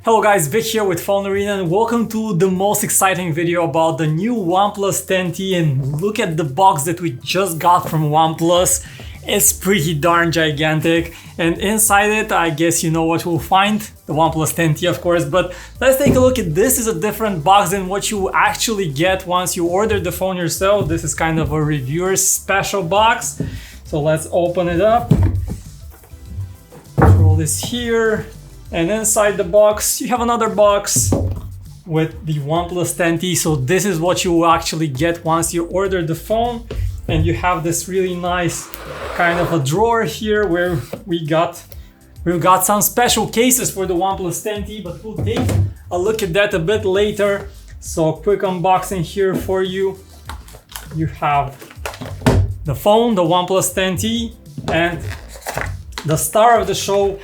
Hello guys, Vic here with PhoneArena and welcome to the most exciting video about the new OnePlus 10T. And look at the box that we just got from OnePlus. It's pretty darn gigantic, and inside it I guess you know what we'll find. The OnePlus 10T of course, but let's take a look at this. Is a different box than what you actually get once you order the phone yourself. This is kind of a reviewer's special box. So let's open it up. Roll this here. And inside the box, you have another box with the OnePlus 10T. So this is what you will actually get once you order the phone. And you have this really nice kind of a drawer here where we've got some special cases for the OnePlus 10T, but we'll take a look at that a bit later. So quick unboxing here for you. You have the phone, the OnePlus 10T, and the star of the show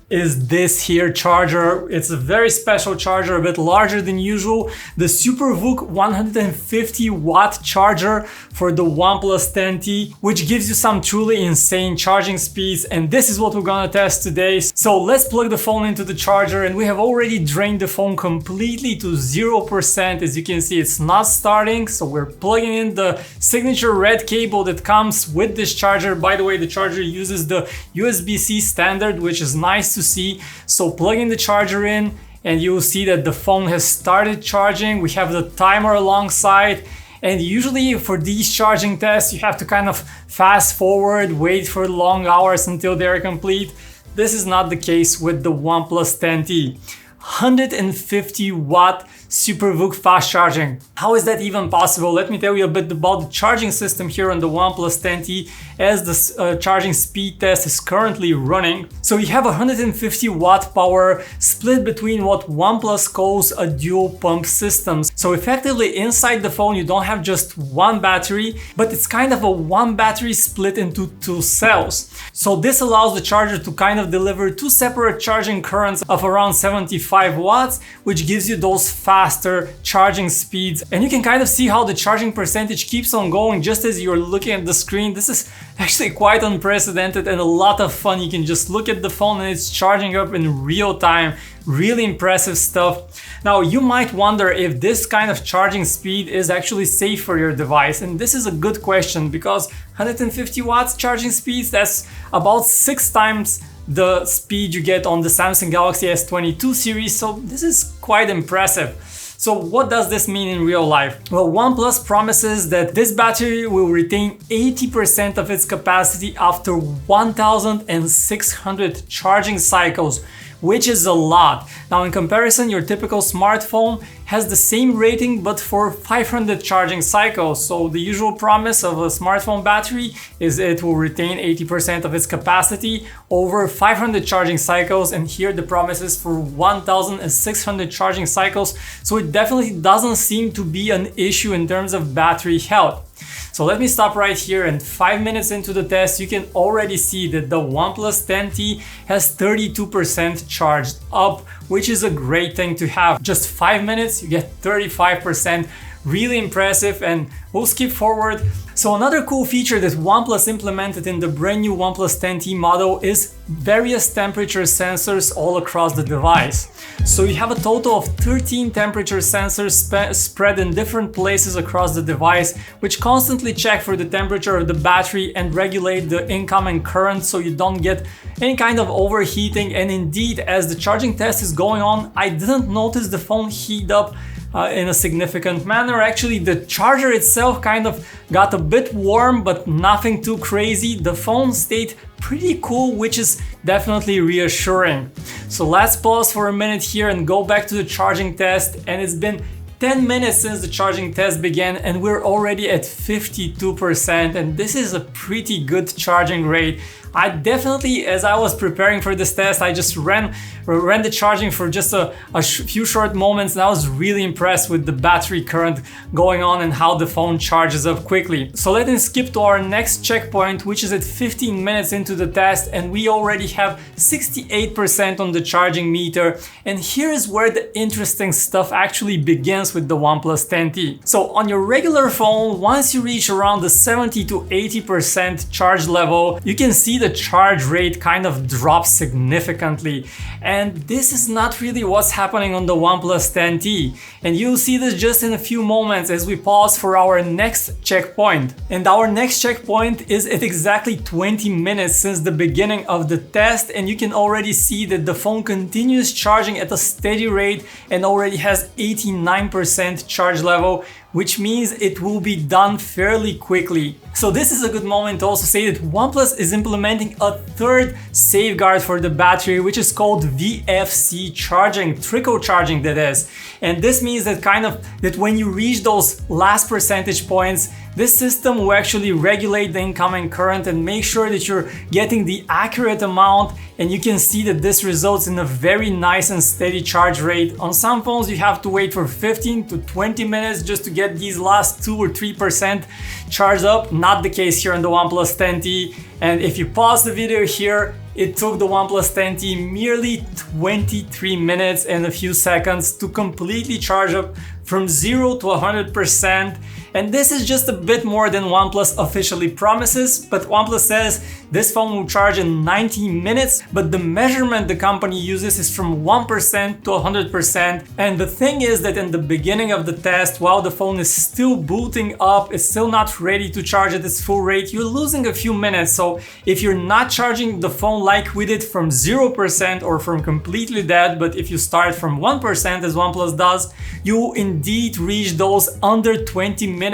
is this here charger. It's a very special charger, a bit larger than usual. The SuperVOOC 150 watt charger for the OnePlus 10T, which gives you some truly insane charging speeds. And this is what we're gonna test today. So let's plug the phone into the charger, and we have already drained the phone completely to 0%. As you can see, it's not starting. So we're plugging in the signature red cable that comes with this charger. By the way, the charger uses the USB-C standard, which is nice to see. So plugging the charger in and you will see that the phone has started charging. We have the timer alongside, and usually for these charging tests you have to kind of fast forward, wait for long hours until they're complete. This is not the case with the OnePlus 10T. 150 watt SuperVOOC fast charging. How is that even possible? Let me tell you a bit about the charging system here on the OnePlus 10T as the charging speed test is currently running. So you have 150 watt power split between what OnePlus calls a dual pump system. So effectively inside the phone you don't have just one battery, but it's kind of a one battery split into two cells. So this allows the charger to kind of deliver two separate charging currents of around 75 watts, which gives you those faster charging speeds. And you can kind of see how the charging percentage keeps on going just as you're looking at the screen. This is actually quite unprecedented and a lot of fun. You can just look at the phone and it's charging up in real time. Really impressive stuff. Now you might wonder if this kind of charging speed is actually safe for your device, and this is a good question because 150 watts charging speeds, that's about 6 times the speed you get on the Samsung Galaxy S22 series, so this is quite impressive. So what does this mean in real life? Well, OnePlus promises that this battery will retain 80% of its capacity after 1,600 charging cycles, which is a lot. Now in comparison, your typical smartphone has the same rating but for 500 charging cycles. So the usual promise of a smartphone battery is it will retain 80% of its capacity over 500 charging cycles, and here the promise is for 1,600 charging cycles. So it definitely doesn't seem to be an issue in terms of battery health. So let me stop right here, and 5 minutes into the test you can already see that the OnePlus 10T has 32% charged up, which is a great thing to have. Just 5 minutes you get 35%. Really impressive, and we'll skip forward. So another cool feature that OnePlus implemented in the brand new OnePlus 10T model is various temperature sensors all across the device. So you have a total of 13 temperature sensors spread in different places across the device, which constantly check for the temperature of the battery and regulate the incoming current so you don't get any kind of overheating. And indeed, as the charging test is going on, I didn't notice the phone heat up in a significant manner. Actually, the charger itself kind of got a bit warm, but nothing too crazy. The phone stayed pretty cool, which is definitely reassuring. So let's pause for a minute here and go back to the charging test. And it's been 10 minutes since the charging test began and we're already at 52%, and this is a pretty good charging rate. I definitely, as I was preparing for this test, I just ran the charging for just a few short moments, and I was really impressed with the battery current going on and how the phone charges up quickly. So let us skip to our next checkpoint, which is at 15 minutes into the test, and we already have 68% on the charging meter. And here is where the interesting stuff actually begins with the OnePlus 10T. So on your regular phone, once you reach around the 70 to 80% charge level, you can see the charge rate kind of drops significantly. And this is not really what's happening on the OnePlus 10T. And you'll see this just in a few moments as we pause for our next checkpoint. And our next checkpoint is at exactly 20 minutes since the beginning of the test, and you can already see that the phone continues charging at a steady rate and already has 89% charge level, which means it will be done fairly quickly. So this is a good moment to also say that OnePlus is implementing a third safeguard for the battery, which is called VFC charging, trickle charging that is. And this means that that when you reach those last percentage points, this system will actually regulate the incoming current and make sure that you're getting the accurate amount, and you can see that this results in a very nice and steady charge rate. On some phones you have to wait for 15 to 20 minutes just to get these last 2 or 3% charged up. Not the case here on the OnePlus 10T. And if you pause the video here, it took the OnePlus 10T merely 23 minutes and a few seconds to completely charge up from 0 to 100%. And this is just a bit more than OnePlus officially promises, but OnePlus says this phone will charge in 90 minutes, but the measurement the company uses is from 1% to 100%. And the thing is that in the beginning of the test, while the phone is still booting up, it's still not ready to charge at its full rate, you're losing a few minutes. So if you're not charging the phone like we did from 0% or from completely dead, but if you start from 1% as OnePlus does, you will indeed reach those under 20-minute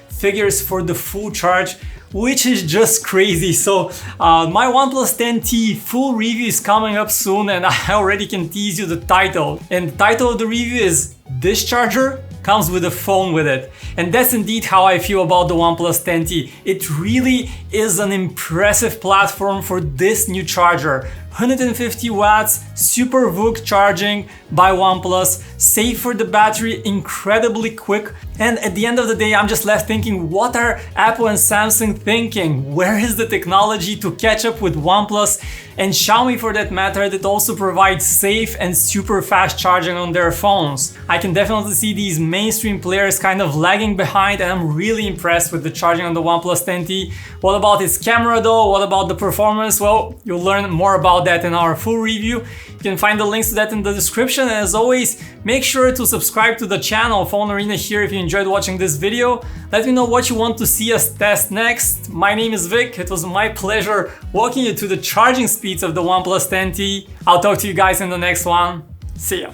figures for the full charge, which is just crazy. So my OnePlus 10T full review is coming up soon, and I already can tease you the title. And the title of the review is "This Charger Comes with a Phone with It." And that's indeed how I feel about the OnePlus 10T. It really is an impressive platform for this new charger. 150 watts, super VOOC charging by OnePlus, safe for the battery, incredibly quick. And at the end of the day, I'm just left thinking, what are Apple and Samsung thinking? Where is the technology to catch up with OnePlus and Xiaomi for that matter, that also provides safe and super fast charging on their phones? I can definitely see these mainstream players kind of lagging behind, and I'm really impressed with the charging on the OnePlus 10T. What about its camera though? What about the performance? Well, you'll learn more about that in our full review. You can find the links to that in the description. And as always, make sure to subscribe to the channel, PhoneArena here, if you enjoyed watching this video. Let me know what you want to see us test next. My name is Vic. It was my pleasure walking you through the charging speeds of the OnePlus 10T. I'll talk to you guys in the next one. See ya.